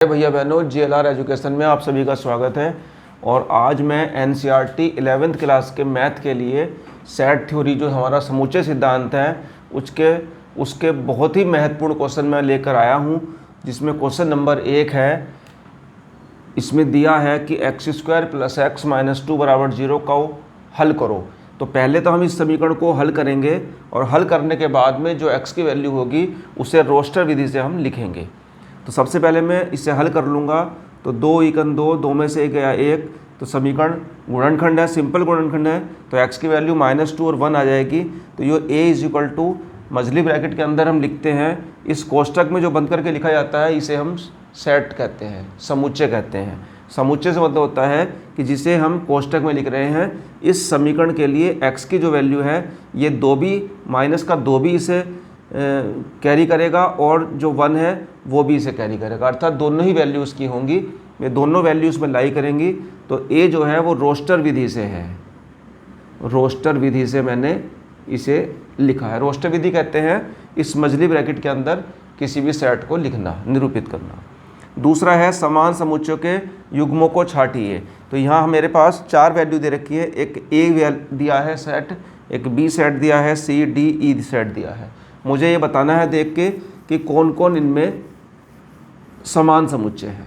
भैया बहनों, GLR education में आप सभी का स्वागत है। और आज मैं एनसीईआरटी 11th क्लास के मैथ के लिए सेट थ्योरी जो हमारा समूचे सिद्धांत है उसके बहुत ही महत्वपूर्ण क्वेश्चन मैं लेकर आया हूं, जिसमें क्वेश्चन नंबर 1 है। इसमें दिया है कि x² + x - 2 = 0 को हल करो। तो पहले तो हम इस समीकरण को हल करेंगे और हल करने के बाद में जो x की वैल्यू होगी उसे रोस्टर विधि से हम लिखेंगे। तो सबसे पहले मैं इसे हल कर लूँगा। तो 2 × 2, 2 में से 1 गया 1, तो समीकरण गुणनखंड है, सिंपल गुणनखंड है। तो x की वैल्यू -2 और 1 आ जाएगी। तो ये a = मझली ब्रैकेट के अंदर हम लिखते हैं, इस कोष्टक में जो बंद करके लिखा जाता है इसे हम सेट कहते हैं, समुच्चय कहते हैं। समुच्चय से मतलब होता है कि जिसे हम कोष्टक में लिख रहे हैं। इस समीकरण के लिए x की जो वैल्यू है ये 2b - 2b इसे कैरी करेगा और जो 1 है वो भी इसे कैरी करेगा, अर्थात दोनों ही वैल्यूज़ की होंगी। ये दोनों वैल्यूज़ में लाई करेंगी। तो a जो है वो रोस्टर विधि से है, रोस्टर विधि से मैंने इसे लिखा है। रोस्टर विधि कहते हैं इस मझली ब्रैकेट के अंदर किसी भी सेट को लिखना, निरूपित करना। दूसरा है समान समुच्चयों के युग्मों को छांटिए। तो यहाँ मेरे पास 4 वैल्यू दे रखी है। एक a दिया है सेट, एक b सेट दिया है, c d e सेट दिया है। मुझे ये बताना है देख के कि कौन कौन इनमें समान समुच्चय है।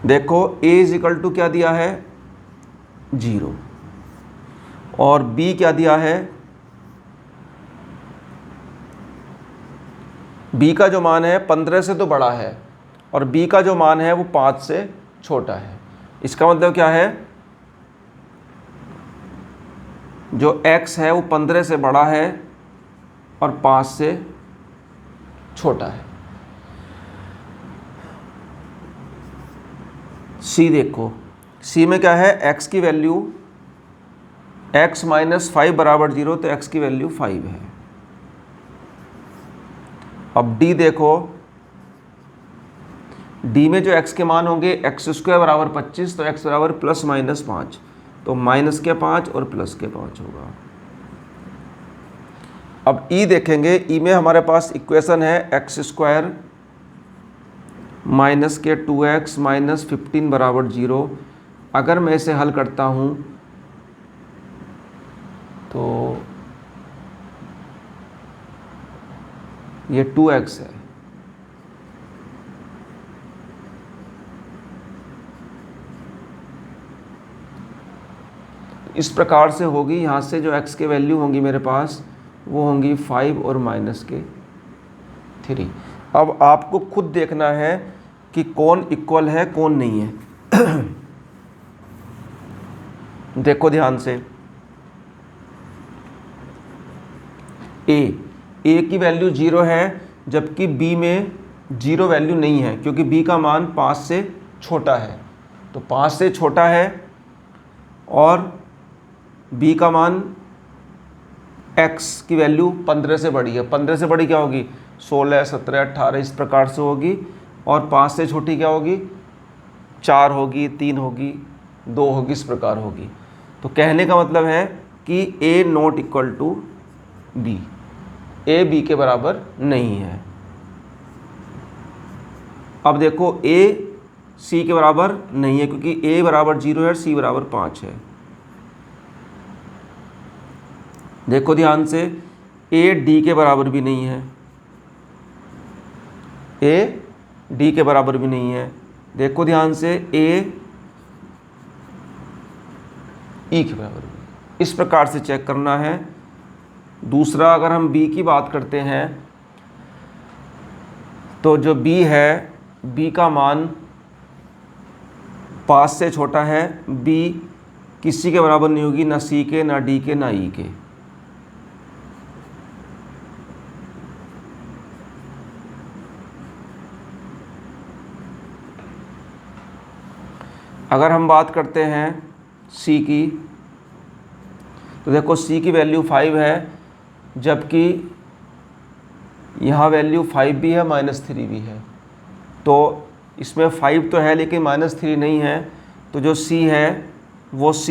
देखो a = क्या दिया है 0 और b क्या दिया है, b का जो मान है 15 से तो बड़ा है और b का जो मान है वो 5 से छोटा है। इसका मतलब क्या है, जो x है वो 15 से बड़ा है और 5 से छोटा है। c देखो, c में क्या है, x की वैल्यू x - 5 = 0, तो x की वैल्यू 5 है। अब d देखो, d में जो x के मान होंगे x² = 25, तो x = ±5, तो -5 और +5 होगा। अब e देखेंगे, e में हमारे पास इक्वेशन है x² - 2x - 15 = 0। अगर मैं इसे हल करता हूँ तो ये 2x है। इस प्रकार से होगी। यहाँ से जो x के वैल्यू होंगी मेरे पास वो होंगी 5 और -3। अब आपको खुद देखना है कि कौन इक्वल है कौन नहीं है। देखो ध्यान से, a की वैल्यू 0 है जबकि b में 0 वैल्यू नहीं है, क्योंकि b का मान 5 से छोटा है। तो 5 से छोटा है और b का मान x की वैल्यू 15 से बड़ी है। 15 से बड़ी क्या होगी, 16, 17, 18 इस प्रकार से होगी। और 5 से छोटी क्या होगी, 4 होगी, 3 होगी, 2 होगी, इस प्रकार होगी। तो कहने का मतलब है कि a ≠ b, a b के बराबर नहीं है। अब देखो a c के बराबर नहीं है, क्योंकि a = 0 है, c = 5 है। देखो ध्यान से, a d के बराबर भी नहीं है, a d के बराबर भी नहीं है। देखो ध्यान से, a e के बराबर भी। इस प्रकार से चेक करना है। दूसरा, अगर हम b की बात करते हैं तो जो b है, b का मान 5 से छोटा है। b किसी के बराबर नहीं होगी, ना c के, ना d के, ना e के। अगर हम बात करते हैं c की, तो देखो c की वैल्यू 5 है, जबकि यहाँ वैल्यू 5 भी है, -3 भी है। तो इसमें 5 तो है लेकिन -3 नहीं है। तो जो c है वो c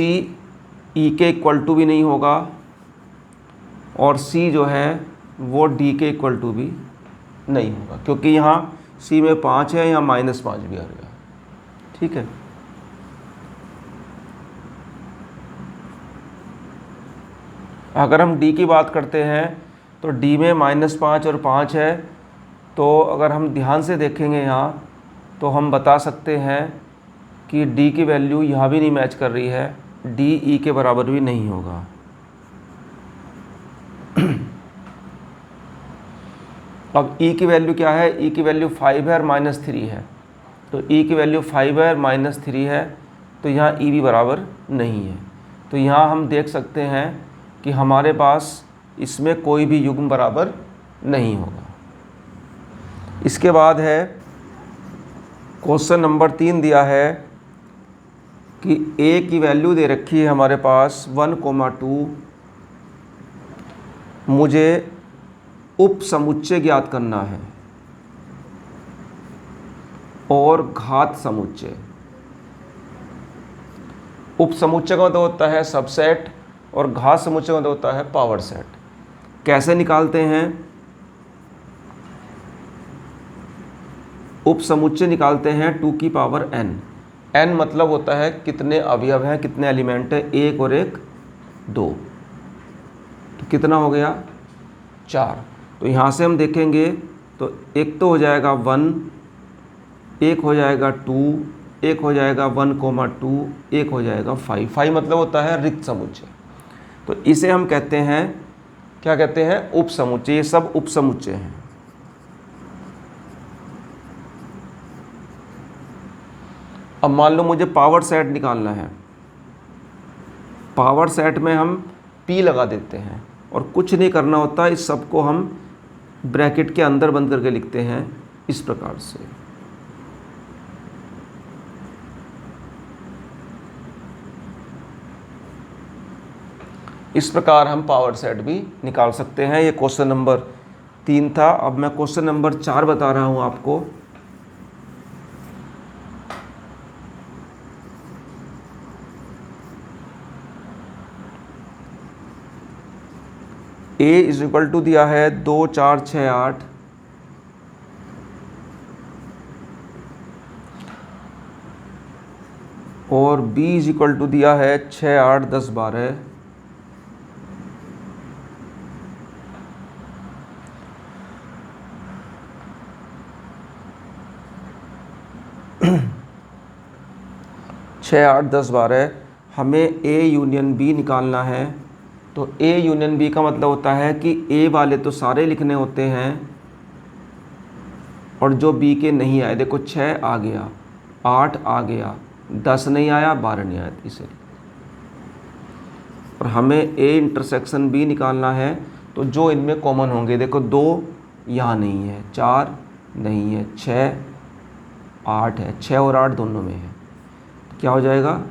e के इक्वल टू भी नहीं होगा और c जो है वो d के इक्वल टू भी नहीं होगा, क्योंकि यहाँ सी में 5 है, यहाँ -5 भी आ गया। ठीक है, अगर हम डी की बात करते हैं तो डी में -5 और 5 है, तो अगर हम ध्यान से देखेंगे यहाँ तो हम बता सकते हैं कि डी की वैल्यू यहाँ भी नहीं मैच कर रही है, डी ई के बराबर भी नहीं होगा। अब ई की वैल्यू क्या है, ई की वैल्यू 5 है और -3 है, तो ई की वैल्यू 5 है और -3 है, तो यहाँ ई भी बराबर नहीं है। तो यहाँ हम देख सकते हैं कि हमारे पास इसमें कोई भी युग्म बराबर नहीं होगा। इसके बाद है क्वेश्चन नंबर 3 दिया है कि ए की वैल्यू दे रखी है हमारे पास 1,2, मुझे उप समुच्चय ज्ञात करना है और घात समुच्चय। उप समुच्चय का मतलब होता है सबसेट और घात समुच्चय का मतलब होता है पावर सेट। कैसे निकालते हैं? उप समुच्चय निकालते हैं 2 की पावर n। n मतलब होता है कितने अवयव हैं, कितने एलिमेंट हैं, 1 और 1 2, तो कितना हो गया 4। तो यहाँ से हम देखेंगे तो एक तो हो जाएगा 1, एक हो जाएगा 2, एक हो जाएगा 1,2, एक हो जाएगा 5। 5 मतलब होता है रिक्त समुच्चय। तो इसे हम कहते हैं, क्या कहते हैं, उप समुच्चय। ये सब उप समुच्चय हैं। अब मान लो मुझे पावर सेट निकालना है, पावर सेट में हम P लगा देते हैं और कुछ नहीं करना होता, इस सब को हम ब्रैकेट के अंदर बंद करके लिखते हैं इस प्रकार से। इस प्रकार हम पावर सेट भी निकाल सकते हैं। ये क्वेश्चन नंबर 3 था। अब मैं क्वेश्चन नंबर 4 बता रहा हूं आपको। A इज इक्वल टू दिया है 2 4 6 8, और B इज इक्वल टू दिया है 6 8 10 12। छः 8 10 12 हमें A यूनियन B निकालना है। तो A यूनियन B का मतलब होता है कि A वाले तो सारे लिखने होते हैं और जो B के नहीं आए, देखो 6 आ गया, 8 आ गया, 10 नहीं आया, 12 नहीं आया, इसे। और हमें A इंटरसेक्शन B निकालना है। तो जो इनमें कॉमन होंगे, देखो 2 यहाँ नहीं है, 4 नहीं है, 6 8 है, 6 और 8 दोनों में है, तो क्या हो जाएगा?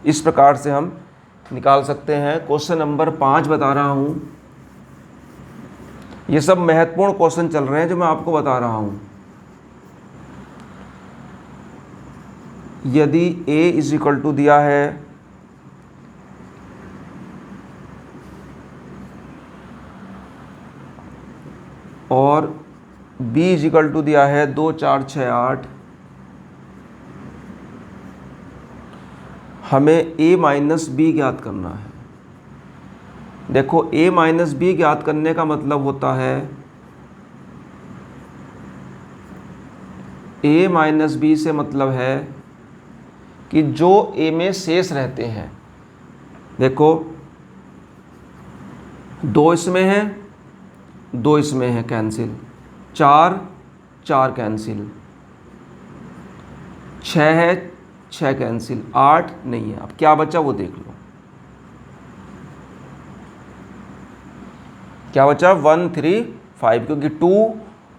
इस प्रकार से हम निकाल सकते हैं। क्वेश्चन नंबर 5 बता रहा हूँ। ये सब महत्वपूर्ण क्वेश्चन चल रहे हैं जो मैं आपको बता रहा हूँ। यदि A इज इक्वल टू दिया है और B इज इक्वल टू दिया है 2 4 6 8, हमें A माइनस B ज्ञात करना है। देखो A माइनस B ज्ञात करने का मतलब होता है A माइनस B से मतलब है कि जो A में शेष रहते हैं, देखो 2 इसमें है, 2 इसमें है, कैंसिल, 4 4 कैंसिल, 6 है, 6 कैंसिल, 8 नहीं है। अब क्या बचा वो देख लो, क्या बचा 1 3 5, क्योंकि 2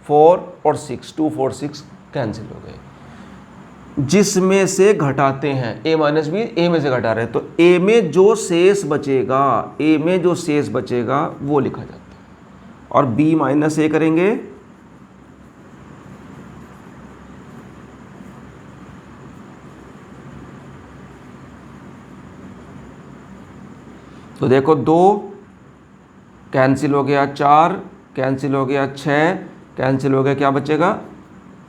4 और 6, 2 4 6 कैंसिल हो गए। जिसमें से घटाते हैं, A माइनस B A में से घटा रहे हैं, तो A में जो शेष बचेगा, A में जो शेष बचेगा वो लिखा जाता है। और B माइनस A करेंगे तो देखो 2 कैंसिल हो गया, 4 कैंसिल हो गया, 6 कैंसिल हो गया, क्या बचेगा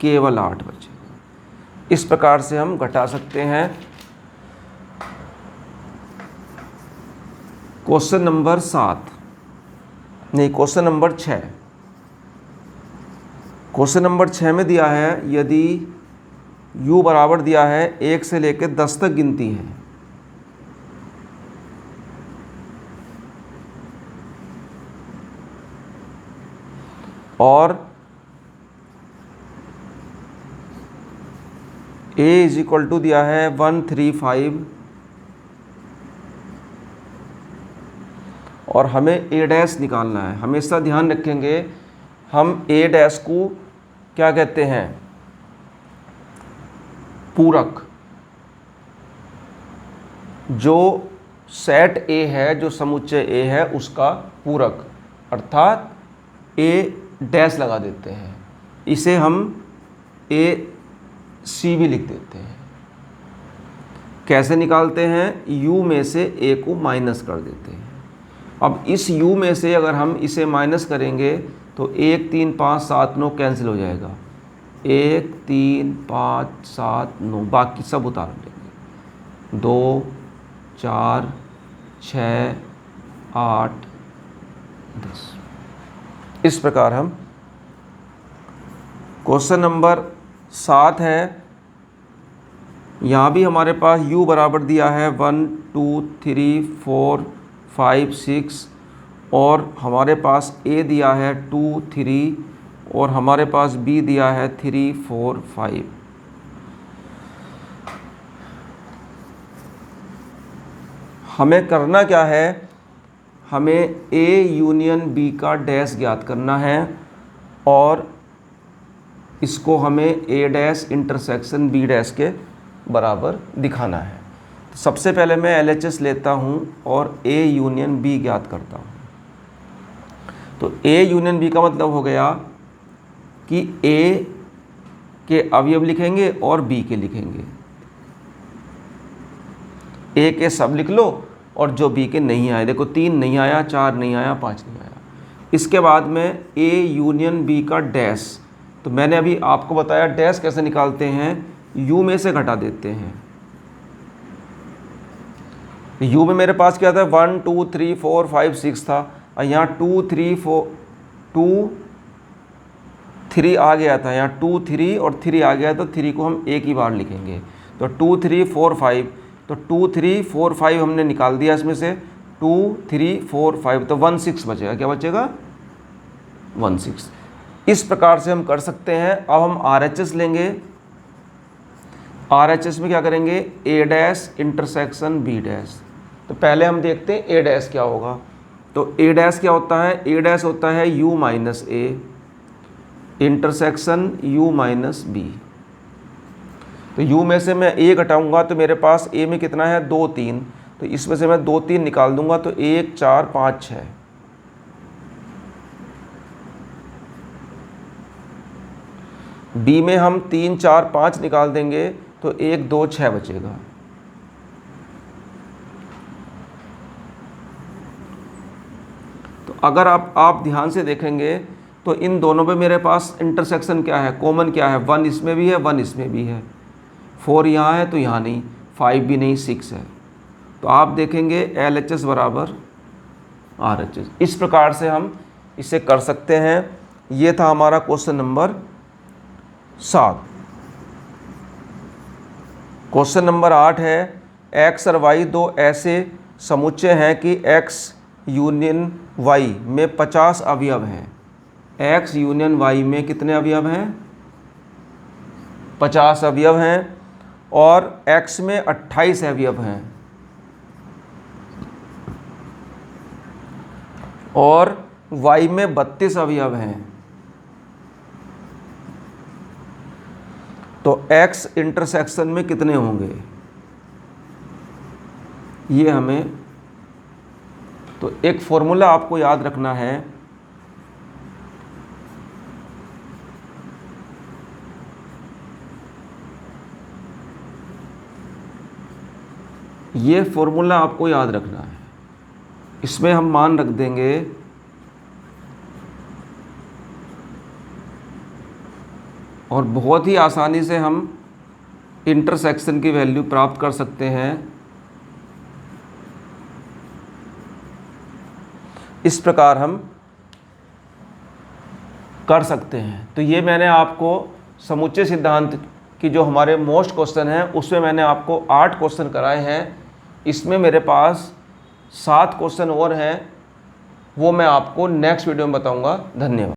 केवल 8 बचेगा। इस प्रकार से हम घटा सकते हैं। क्वेश्चन नंबर 7 नहीं, क्वेश्चन नंबर 6। क्वेश्चन नंबर 6 में दिया है यदि u बराबर दिया है 1 से लेकर 10 तक गिनती है और a इज इक्वल टू दिया है 135 और हमें a डैश निकालना है। हमेशा ध्यान रखेंगे हम a डैश को क्या कहते हैं, पूरक। जो सेट A है, जो समुच्चय A है उसका पूरक, अर्थात A डैश लगा देते हैं। इसे हम A C भी लिख देते हैं। कैसे निकालते हैं, U में से A को माइनस कर देते हैं। अब इस U में से अगर हम इसे माइनस करेंगे तो 1 3 5 7 9 कैंसिल हो जाएगा। 1 3 5 7 9 बाकी सब उतार लेंगे। 2 4 6 8 10। इस प्रकार हम क्वेश्चन नंबर 7 है। यहाँ भी हमारे पास u बराबर दिया है 1 2 3 4 5 6 और हमारे पास a दिया है 2 3 और हमारे पास b दिया है 3 4 5। हमें करना क्या है, हमें a यूनियन b का डैश ज्ञात करना है और इसको हमें a dash intersection b dash के बराबर दिखाना है। तो सबसे पहले मैं LHS लेता हूँ और a यूनियन b ज्ञात करता हूँ। तो a यूनियन b का मतलब हो गया कि a के अवयव लिखेंगे और b के लिखेंगे। a के सब लिख लो और जो b के नहीं आए, देखो 3 नहीं आया, 4 नहीं आया, 5 नहीं आया। इसके बाद में a यूनियन b का डैश, तो मैंने अभी आपको बताया डैश कैसे निकालते हैं, u में से घटा देते हैं। u में मेरे पास क्या था, 1 2 3 4 5 6 था और यहाँ 2 3 4 2 3 आ गया था, यहाँ 2 3 और 3 आ गया, तो 3 को हम एक ही बार लिखेंगे। तो 2 3 4 5, तो 2 3 4 5 हमने निकाल दिया इसमें से, 2 3 4 5, तो 1 6 बचेगा। क्या बचेगा, 1 6। इस प्रकार से हम कर सकते हैं। अब हम RHS लेंगे। RHS में क्या करेंगे, a dash intersection b dash. तो पहले हम देखते हैं a डैश क्या होगा। तो a डैश क्या होता है, a डैश होता है u minus a intersection u minus b। तो u में से मैं a घटाऊंगा तो मेरे पास a में कितना है, 2 3, तो इसमें से मैं 2 3 निकाल दूंगा तो 1 4 5 6। b में हम 3 4 5 निकाल देंगे तो 1 2 6 बचेगा। तो अगर आप ध्यान से देखेंगे तो इन दोनों में मेरे पास इंटरसेक्शन क्या है, कॉमन क्या है, 1 इसमें भी है 1 इसमें भी है, 4 यहाँ है तो यहाँ नहीं, 5 भी नहीं, 6 है। तो आप देखेंगे LHS बराबर RHS। इस प्रकार से हम इसे कर सकते हैं। ये था हमारा क्वेश्चन नंबर 7। क्वेश्चन नंबर 8 है, x और y दो ऐसे समुच्चय हैं कि x यूनियन y में 50 अवयव हैं। x यूनियन y में कितने अवयव हैं, 50 अवयव हैं और x में 28 अवयव हैं और y में 32 अवयव हैं। तो x इंटरसेक्शन में कितने होंगे, ये हमें, तो एक फॉर्मूला आपको याद रखना है। ये फॉर्मूला आपको याद रखना है। इसमें हम मान रख देंगे और बहुत ही आसानी से हम इंटरसेक्शन की वैल्यू प्राप्त कर सकते हैं। इस प्रकार हम कर सकते हैं। तो ये मैंने आपको समुच्चय सिद्धांत की जो हमारे मोस्ट क्वेश्चन हैं उसमें मैंने आपको 8 क्वेश्चन कराए हैं। इसमें मेरे पास 7 क्वेश्चन और हैं, वो मैं आपको नेक्स्ट वीडियो में बताऊंगा। धन्यवाद।